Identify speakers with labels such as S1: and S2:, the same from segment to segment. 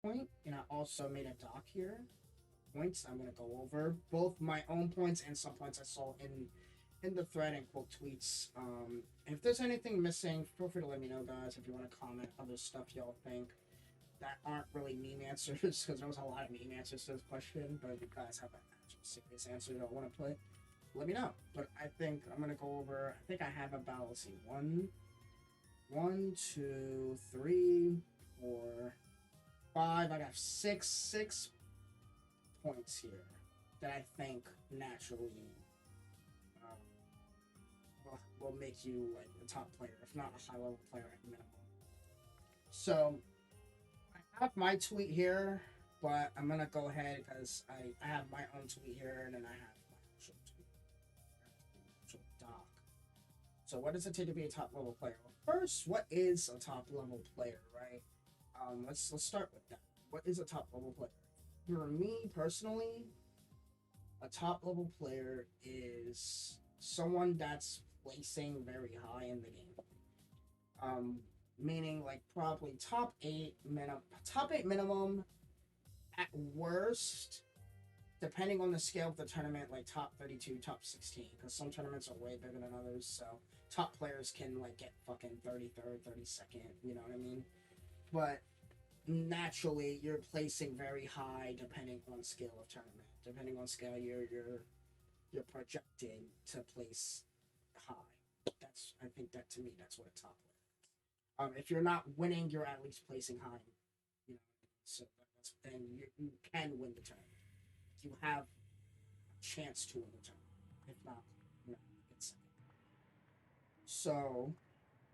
S1: point, and I also made a doc here. Points I'm gonna go over both my own points and some points I saw in the thread and quote tweets. If there's anything missing, feel free to let me know, guys. If you want to comment other stuff y'all think that aren't really meme answers, because there was a lot of meme answers to this question, but if you guys have an actual serious answer you don't want to put, let me know. But I think I'm gonna go over. I think I have about, let's see, one, two, three, four, five. I got six points here that I think naturally um, will make you like a top player, if not a high level player at minimum. So I have my tweet here, but I'm gonna go ahead because I have my own tweet here, and then I have my actual tweet, actual doc. So what does it take to be a top level player? Well, first, what is a top level player, right? Let's start with that. What is a top level player? For me personally, a top level player is someone that's placing very high in the game. Um, Meaning like probably top eight minimum at worst, depending on the scale of the tournament, like top 32, top 16, because some tournaments are way bigger than others. So top players can like get fucking 33rd, 32nd. You know what I mean? But naturally, you're placing very high depending on scale of tournament. Depending on scale, you're projected to place high. That's I think that to me that's what a top player. If you're not winning, you're at least placing high. You know, so that's then you can win the tournament. You have a chance to win the tournament. If not, you know, get second. So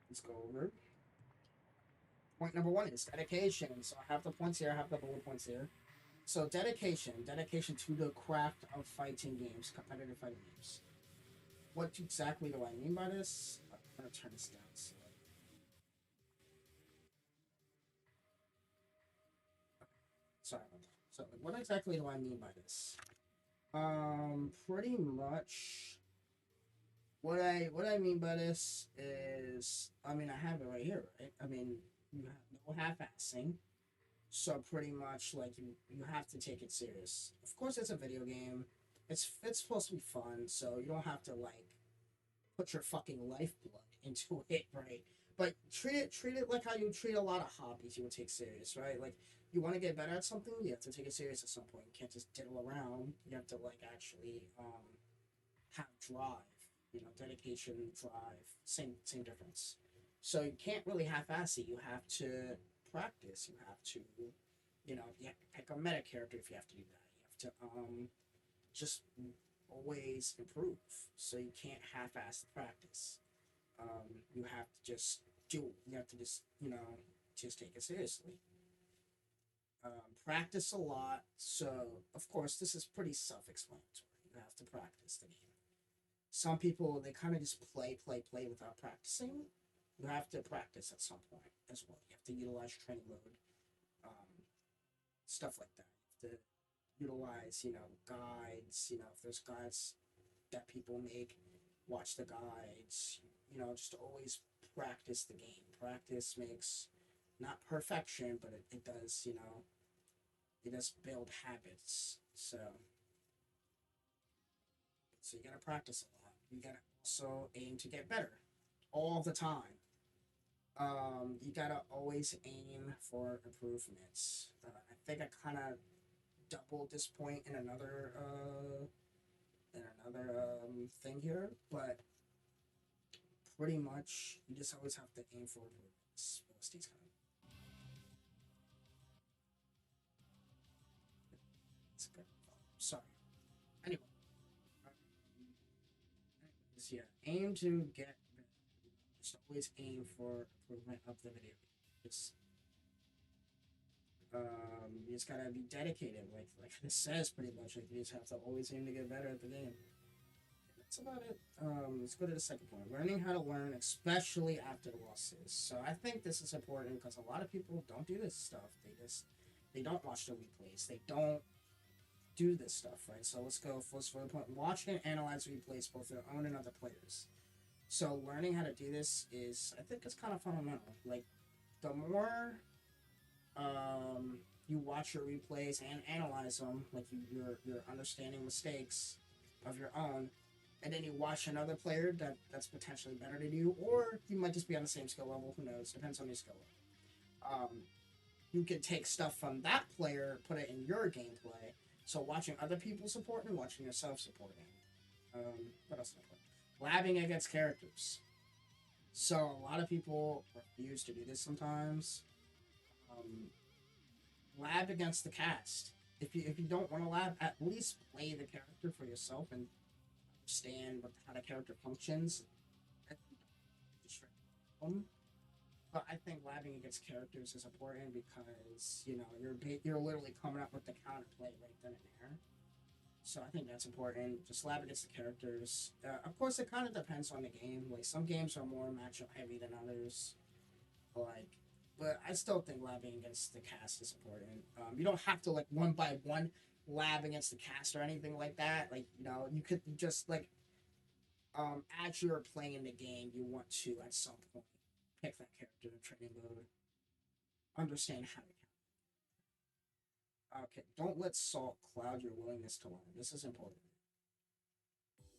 S1: let's go over. Point number one is dedication. So I have the points here. I have the bullet points here. So dedication to the craft of fighting games, competitive fighting games. What exactly do I mean by this? I'm gonna turn this down. Sorry about that. So, what exactly do I mean by this? Pretty much what I mean by this is, I mean, I have it right here, right? I mean, you have no half-assing, so pretty much like you have to take it serious. Of course, it's a video game. It's supposed to be fun, so you don't have to like put your fucking lifeblood into it, right? But treat it like how you treat a lot of hobbies you would take serious, right? Like you want to get better at something, you have to take it serious at some point. You can't just diddle around. You have to like actually have drive, you know, dedication, drive, same difference. So you can't really half-ass it. You have to practice. You have to, you know, you have to pick a meta character if you have to do that. You have to just always improve. So you can't half-ass the practice. You have to just do it. You have to just, you know, just take it seriously. Practice a lot. So, of course, this is pretty self explanatory. You have to practice the game. Some people, they kind of just play without practicing. You have to practice at some point as well. You have to utilize training mode, um, stuff like that. You have to utilize, you know, guides. You know, if there's guides that people make, watch the guides. You know, just always practice the game. Practice makes not perfection, but it does, you know, it does build habits. So you gotta practice a lot. You gotta also aim to get better all the time. You gotta always aim for improvements. I think I kind of doubled this point in another thing here, but pretty much you just always have to aim for improvements. Velocity's kind of it's good. Sorry. Anyway, yeah, aim to get better. Just always aim for improvement of the video. Just you just gotta be dedicated, like it says pretty much. Like you just have to always aim to get better at the game. That's about it. Let's go to the second point. Learning how to learn, especially after losses. So I think this is important because a lot of people don't do this stuff. They don't watch the replays. They don't do this stuff, right? So let's go first for the point. Watch and analyze replays, both their own and other players. So learning how to do this is, I think, it's kind of fundamental. Like the more, um, you watch your replays and analyze them, like you're understanding mistakes of your own, and then you watch another player that's potentially better than you, or you might just be on the same skill level. Who knows? Depends on your skill level. You can take stuff from that player, put it in your gameplay. So watching other people support and watching yourself supporting. What else? Labbing against characters. So a lot of people refuse to do this sometimes. Um, Lab against the cast. If you don't want to lab, at least play the character for yourself and understand how the character functions. But I think labbing against characters is important because you're literally coming up with the counterplay right then and there. So I think that's important. Just lab against the characters. Of course, it kind of depends on the game. Like some games are more matchup heavy than others. Like, but I still think labbing against the cast is important. You don't have to like one by one lab against the cast or anything like that. Like you could just like as you're playing the game, you want to at some point pick that character in training mode, understand how to count. Okay, don't let salt cloud your willingness to learn. This is important.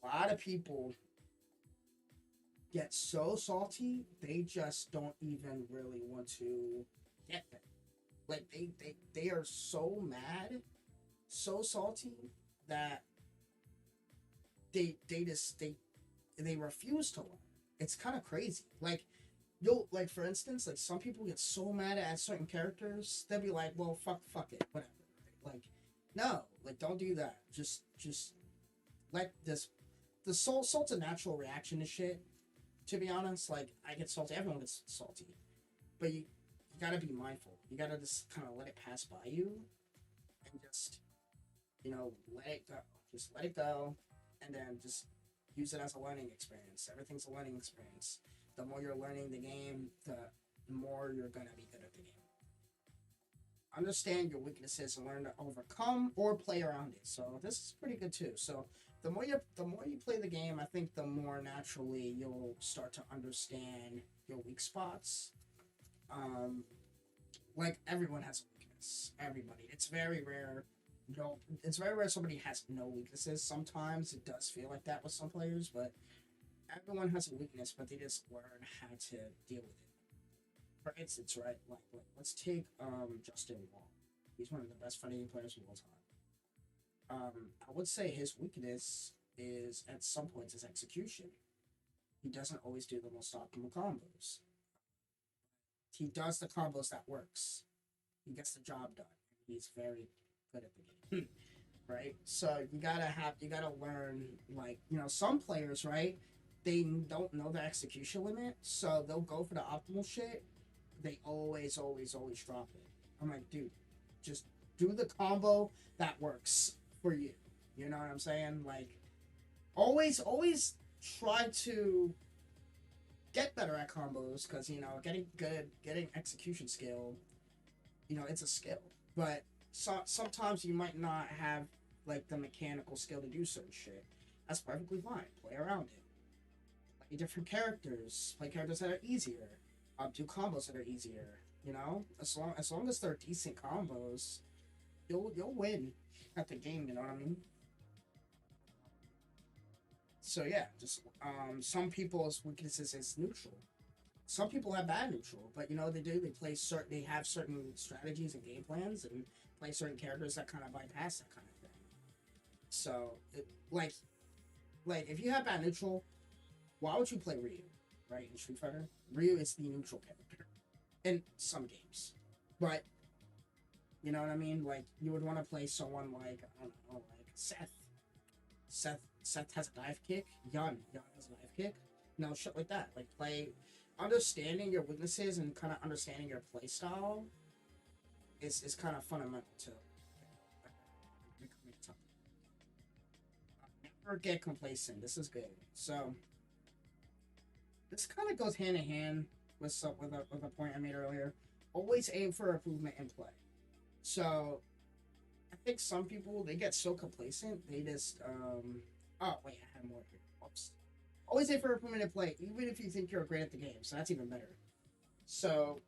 S1: A lot of people get so salty they just don't even really want to get there. Like they are so mad, so salty that they refuse to learn. It's kind of crazy. Like you'll like for instance, like some people get so mad at certain characters, they'll be like, well fuck it, whatever. Like no, like don't do that. Just let this the salt's a natural reaction to shit. To be honest, like I get salty, everyone gets salty. But you gotta be mindful. You gotta just kinda let it pass by you and just let it go. Just let it go and then just use it as a learning experience. Everything's a learning experience. The more you're learning the game, the more you're gonna be good at the game. Understand your weaknesses and learn to overcome or play around it. So this is pretty good too. So the more you play the game, I think the more naturally you'll start to understand your weak spots. Um, like everyone has a weakness. Everybody. It's very rare. No, it's very rare somebody has no weaknesses. Sometimes it does feel like that with some players, but everyone has a weakness, but they just learn how to deal with it. For instance, right? Like let's take Justin Wall. He's one of the best fighting players of all time. I would say his weakness is at some points his execution. He doesn't always do the most optimal combos. He does the combos that works. He gets the job done. He's very good at the game. Right? So you gotta learn like, some players, right? They don't know the execution limit, so they'll go for the optimal shit. They always drop it. I'm like, dude, just do the combo that works for you. You know what I'm saying? Like, always try to get better at combos because getting good, getting execution skill, it's a skill. But sometimes you might not have like the mechanical skill to do certain shit. That's perfectly fine. Play around it. Play different characters. Play characters that are easier. Do combos that are easier. As long as they're decent combos, you'll win at the game. You know what I mean? So yeah, just some people's weaknesses is neutral. Some people have bad neutral, but they have certain strategies and game plans and play certain characters that kind of bypass that kind of thing. So like if you have bad neutral, why would you play Ryu? Right, in Street Fighter, Ryu is the neutral character in some games, but you know what I mean. Like you would want to play someone like I don't know, like Seth. Seth has a dive kick. Yun has a dive kick. No shit like that. Like play, understanding your weaknesses and kind of understanding your play style is kind of fundamental to becoming tough. Never get complacent. This is good. So this kind of goes hand in hand with a point I made earlier. Always aim for improvement in play. So I think some people they get so complacent they just oh wait, I had more here. Oops. Always aim for improvement in play, even if you think you're great at the game. So that's even better. So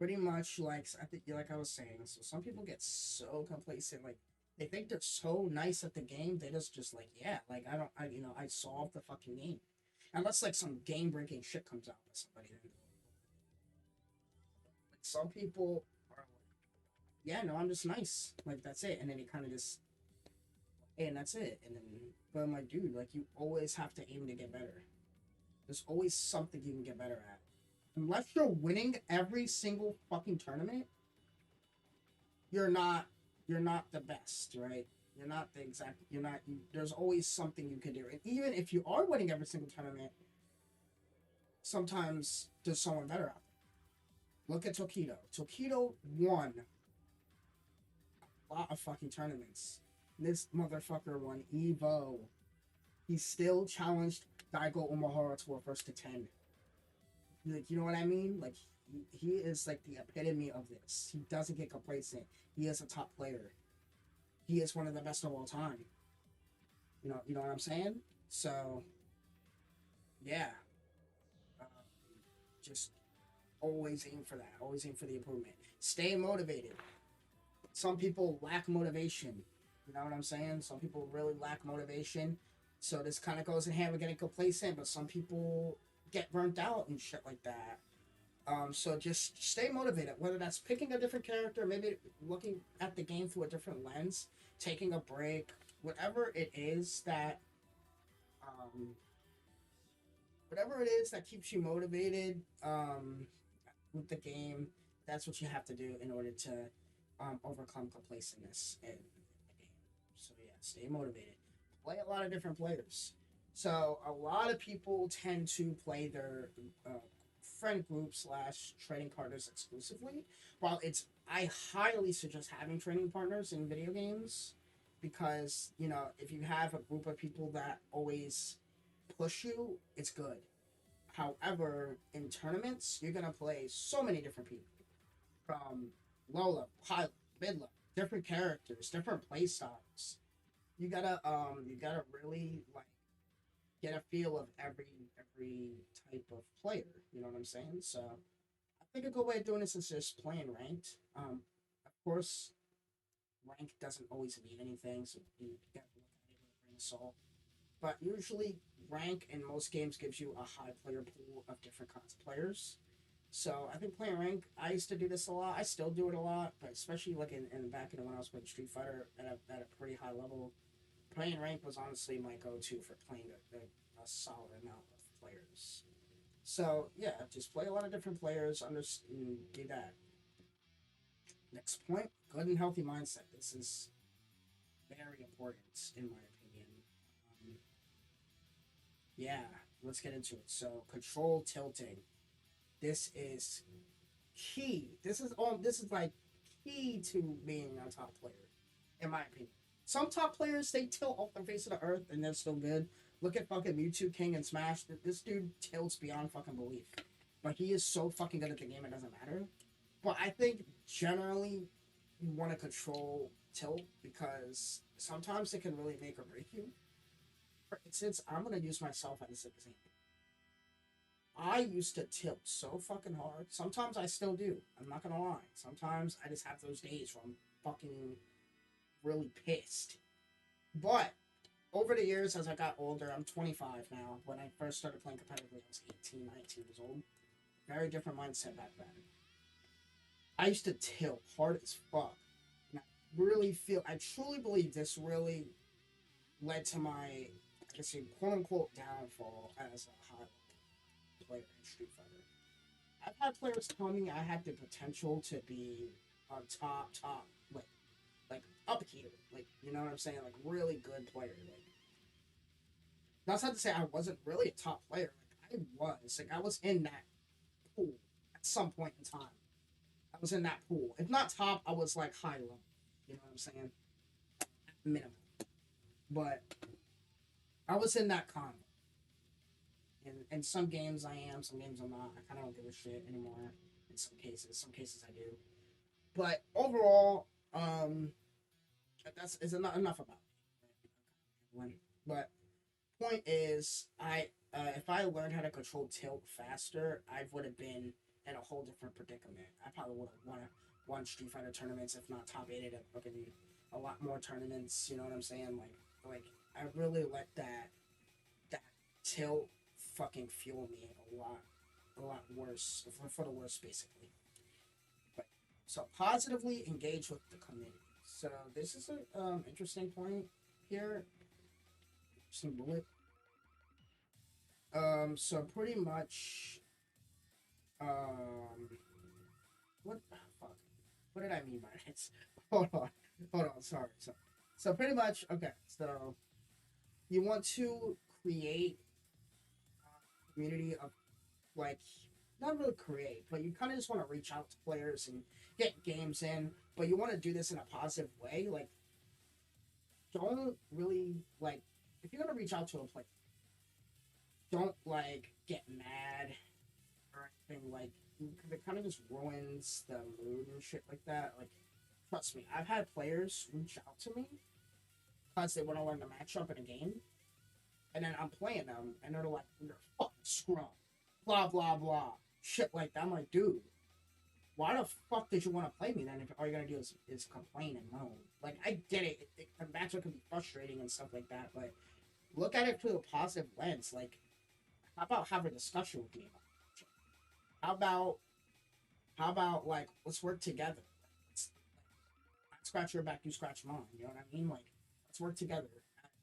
S1: Pretty much like I think, like I was saying. So some people get so complacent, like they think they're so nice at the game. They just like, yeah, like I don't, I solved the fucking game, unless like some game breaking shit comes out by somebody. Like some people are like, yeah, no, I'm just nice, like that's it, and then you kind of just, hey, and that's it, and then, but I'm like, dude, like you always have to aim to get better. There's always something you can get better at. Unless you're winning every single fucking tournament, you're not you're not the best, right? You're not the exact. You're not. There's always something you can do, and even if you are winning every single tournament, sometimes there's someone better out there. Look at Tokido. Tokido won a lot of fucking tournaments. This motherfucker won Evo. He still challenged Daigo Umehara to a first to 10. Like, you know what I mean? Like, he is like the epitome of this. He doesn't get complacent. He is a top player. He is one of the best of all time. You know what I'm saying? So, yeah, um, just always aim for that. Always aim for the improvement. Stay motivated. Some people lack motivation. You know what I'm saying? Some people really lack motivation. So this kind of goes in hand with getting complacent, but some people get burnt out and shit like that. So just stay motivated, whether that's picking a different character, maybe looking at the game through a different lens, taking a break, whatever it is that, um, whatever it is that keeps you motivated, with the game. That's what you have to do in order to, overcome complacentness in the game. So yeah, stay motivated. Play a lot of different players. So a lot of people tend to play their, friend group slash training partners exclusively. While it's, I highly suggest having training partners in video games, because if you have a group of people that always push you, it's good. However, in tournaments, you're gonna play so many different people, from low level, high level, mid level, different characters, different play styles. You gotta really like get a feel of every type of player. You know what I'm saying? So I think a good way of doing this is just playing ranked. Of course, rank doesn't always mean anything, so you gotta look at it with a grain of salt. But usually, rank in most games gives you a high player pool of different kinds of players. So I think playing rank, I used to do this a lot. I still do it a lot, but especially like in back in when I was playing Street Fighter at a pretty high level, playing rank was honestly my go-to for playing a solid amount of players. So yeah, just play a lot of different players. Do that. Next point: good and healthy mindset. This is very important in my opinion. Um, yeah, let's get into it. So control tilting. This is key. This is like key to being a top player, in my opinion. Some top players they tilt off the face of the earth and they're still good. Look at fucking Mewtwo King and Smash. This dude tilts beyond fucking belief. But he is so fucking good at the game it doesn't matter. But I think generally you want to control tilt because sometimes it can really make or break you. For instance, I'm gonna use myself as an example. I used to tilt so fucking hard. Sometimes I still do. I'm not gonna lie. Sometimes I just have those days where I'm fucking really pissed. But over the years, as I got older, I'm 25 now. When I first started playing competitively, I was 18, 19 years old. Very different mindset back then. I used to tilt hard as fuck. And I truly believe this really led to my, I guess, quote unquote, downfall as a high player in Street Fighter. I've had players tell me I had the potential to be a top, like up here, like you know what I'm saying, like really good player. Like that's not to say I wasn't really a top player. Like I was in that pool at some point in time. I was in that pool. If not top, I was like high level. You know what I'm saying? Minimum. But I was in that con. In some games I am, some games I'm not. I kind of don't give a shit anymore. In some cases I do. But overall, that's is enough about me. But point is, I if I learned how to control tilt faster, I would have been in a whole different predicament. I probably would have won Street Fighter tournaments, if not top 8 at fucking a lot more tournaments. You know what I'm saying? Like I really let that tilt fucking fuel me a lot worse for the worse, basically. But so positively engage with the community. So this is a interesting point here. Interesting bullet. So pretty much, um, what the fuck? What did I mean by this? Hold on. So pretty much, okay. So you want to create a community of like not really create, but you kind of just want to reach out to players and get games in, but you want to do this in a positive way. Like, don't really like if you're gonna reach out to a player, don't like get mad or anything. Like, it kind of just ruins the mood and shit like that. Like, trust me, I've had players reach out to me because they want to learn the matchup in a game, and then I'm playing them, and they're like, "You're fucking scrum," blah blah blah, shit like that. I'm like, dude, why the fuck did you want to play me then if all you're gonna do is complain and moan? Like, I get it, the matchup can be frustrating and stuff like that, but look at it through a positive lens. Like, how about have a discussion with me about it? How about like let's work together. I scratch your back, you scratch mine. You know what I mean? Like, let's work together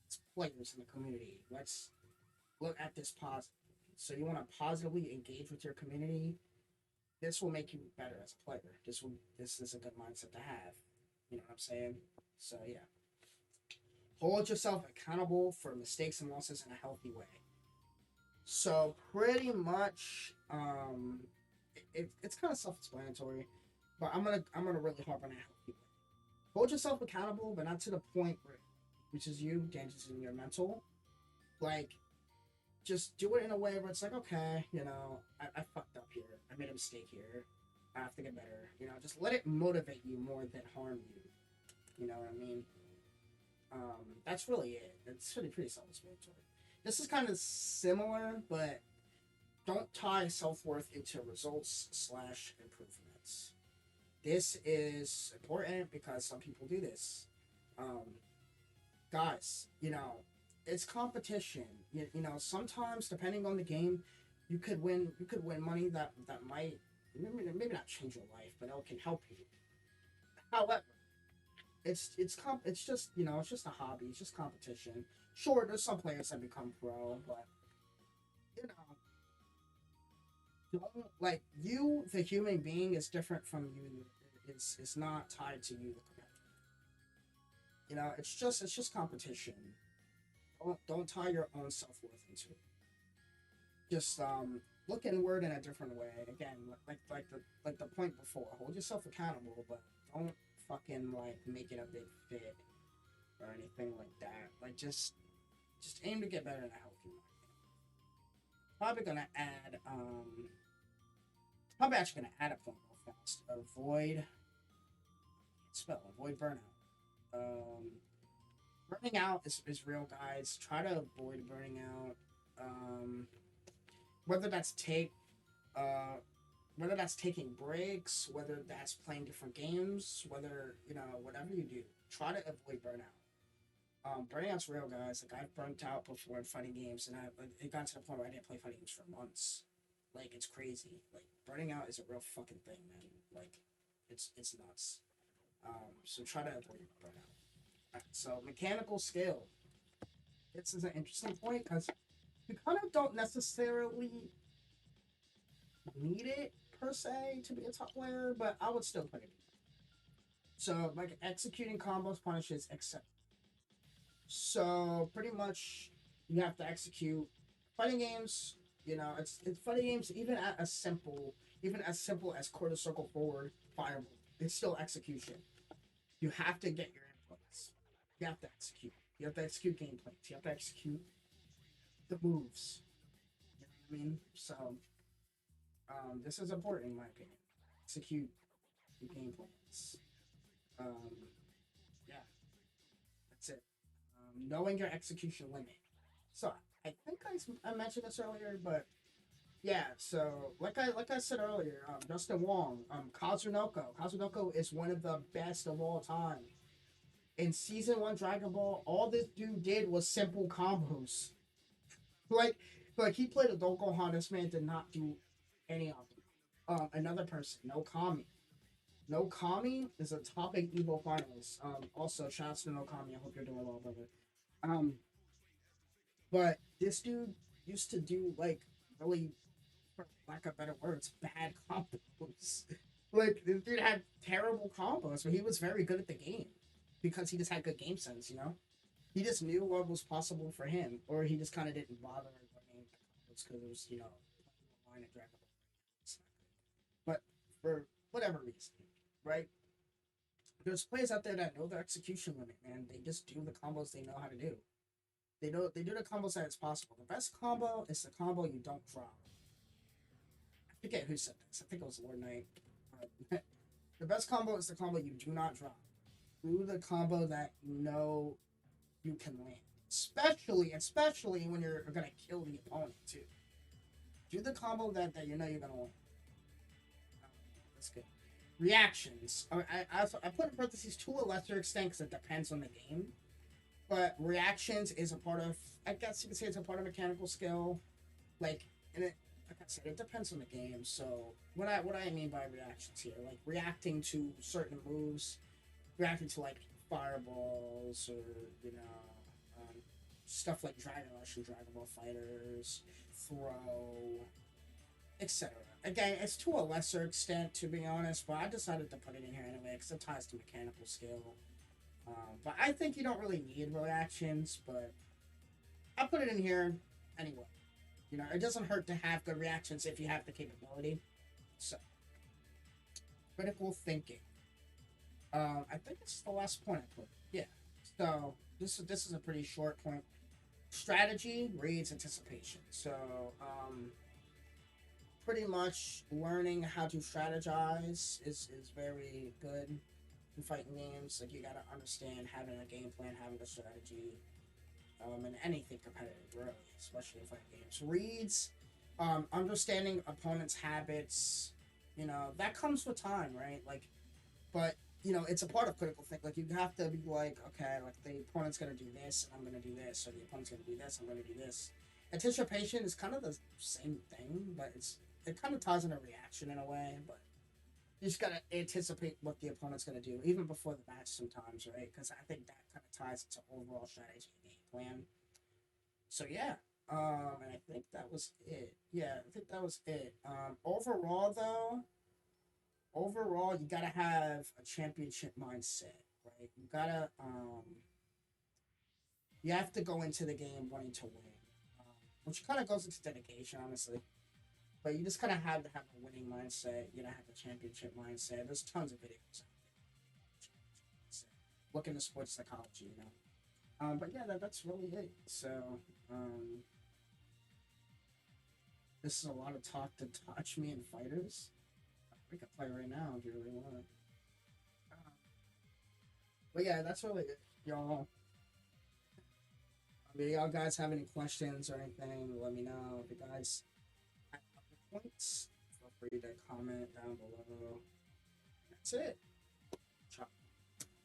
S1: as players in the community. Let's look at this positively. So you want to positively engage with your community. This will make you better as a player. This is a good mindset to have. You know what I'm saying? So yeah, hold yourself accountable for mistakes and losses in a healthy way. So pretty much, it's kind of self-explanatory, but I'm gonna really harp on a healthy way. Hold yourself accountable, but not to the point where which is you damages in your mental. Like, just do it in a way where it's like, okay, I fucked up here. I made a mistake here. I have to get better. Just let it motivate you more than harm you. You know what I mean? That's really it. It's pretty self-explanatory. This is kind of similar, but don't tie self-worth into results slash improvements. This is important because some people do this. Um, Guys, it's competition. Sometimes depending on the game, you could win money that might maybe not change your life, but it can help you. However, it's just it's just a hobby. It's just competition. Sure, there's some players that become pro, but you know, don't like you. The human being is different from you. It's not tied to you, the competitor. It's just competition. Don't tie your own self worth into it. Just look inward in a different way. Again, like the point before. Hold yourself accountable, but don't fucking like make it a big fit or anything like that. Like, just aim to get better in a healthy way. Probably gonna add probably actually gonna add a point real fast. Avoid burnout. Um, Burning out is real, guys. Try to avoid burning out. Um, whether that's take uh, whether that's taking breaks, whether that's playing different games, whether whatever you do, try to avoid burnout. Burning out's real, guys. Like, I've burnt out before in fighting games, and it got to the point where I didn't play fighting games for months. Like, it's crazy. Like, burning out is a real fucking thing, man. Like, it's nuts. So try to avoid burnout. So mechanical skill. This is an interesting point because you kind of don't necessarily need it per se to be a top player, but I would still put it. So like executing combos, punishes, etc. So pretty much you have to execute fighting games. It's fighting games even as simple as quarter circle forward, fireball. It's still execution. You have to get your inputs. You have to execute. You have to execute gameplays. You have to execute the moves. You know what I mean? So this is important in my opinion. Execute the game plans. Um, yeah, that's it. Knowing your execution limit. So I think I mentioned this earlier, but Yeah, so like I said earlier, Justin Wong, Kazunoko is one of the best of all time. In season one Dragon Ball, all this dude did was simple combos. Like like he played a Gohan. This man did not do any of them. Another person, no Kami. No Kami is a topic Evo finalist. Also, shouts to No Kami. I hope you're doing well, brother. Um, but this dude used to do like really, for lack of better words, bad combos. Like this dude had terrible combos, but he was very good at the game because he just had good game sense. He just knew what was possible for him, or he just kind of didn't bother learning combos because it was line of Dragon Ball. But for whatever reason, right? There's players out there that know their execution limit, man. They just do the combos they know how to do. They do the combos that it's possible. The best combo is the combo you don't drop. I forget who said this. I think it was Lord Knight. The best combo is the combo you do not drop. Do the combo that you know you can land. Especially when you're gonna kill the opponent too. Do the combo that you know you're gonna win. That's good. Reactions. I put in parentheses to a lesser extent because it depends on the game. But reactions is a part of. I guess you could say it's a part of mechanical skill. Like, and like I said, it depends on the game. So what I mean by reactions here, like reacting to certain moves, reacting to like fireballs or stuff like Dragon Rush and Dragon Ball Fighters, throw, etc. Again, it's to a lesser extent, to be honest, but I decided to put it in here anyway because it ties to mechanical skill. But I think you don't really need reactions, but I put it in here anyway. It doesn't hurt to have good reactions if you have the capability. So, critical thinking. I think it's the last point I put. Yeah. So this is a pretty short point. Strategy reads anticipation. So, pretty much learning how to strategize is very good in fighting games. Like you gotta understand having a game plan, having a strategy, in anything competitive, really, especially in fighting games. Reads, understanding opponents' habits, that comes with time, right? Like, but it's a part of critical think. Like you have to be like, okay, like the opponent's gonna do this, and I'm gonna do this, or the opponent's gonna do this, I'm gonna do this. Anticipation is kind of the same thing, but it kind of ties in a reaction in a way, but you just gotta anticipate what the opponent's gonna do even before the match sometimes, right? Because I think that kind of ties into overall strategy and game plan. So yeah, and I think that was it. Yeah, I think that was it. Overall, you gotta have a championship mindset, right? You have to go into the game wanting to win, which kind of goes into dedication, honestly. But you just kind of have to have a winning mindset. You gotta have a championship mindset. There's tons of videos out there. Look into sports psychology. But yeah, that's really it. So, um, this is a lot of talk to touch me and fighters. We could play right now if you really want. But yeah, that's really it, y'all. I mean, y'all guys have any questions or anything? Let me know. If you guys have other points, feel free to comment down below. That's it.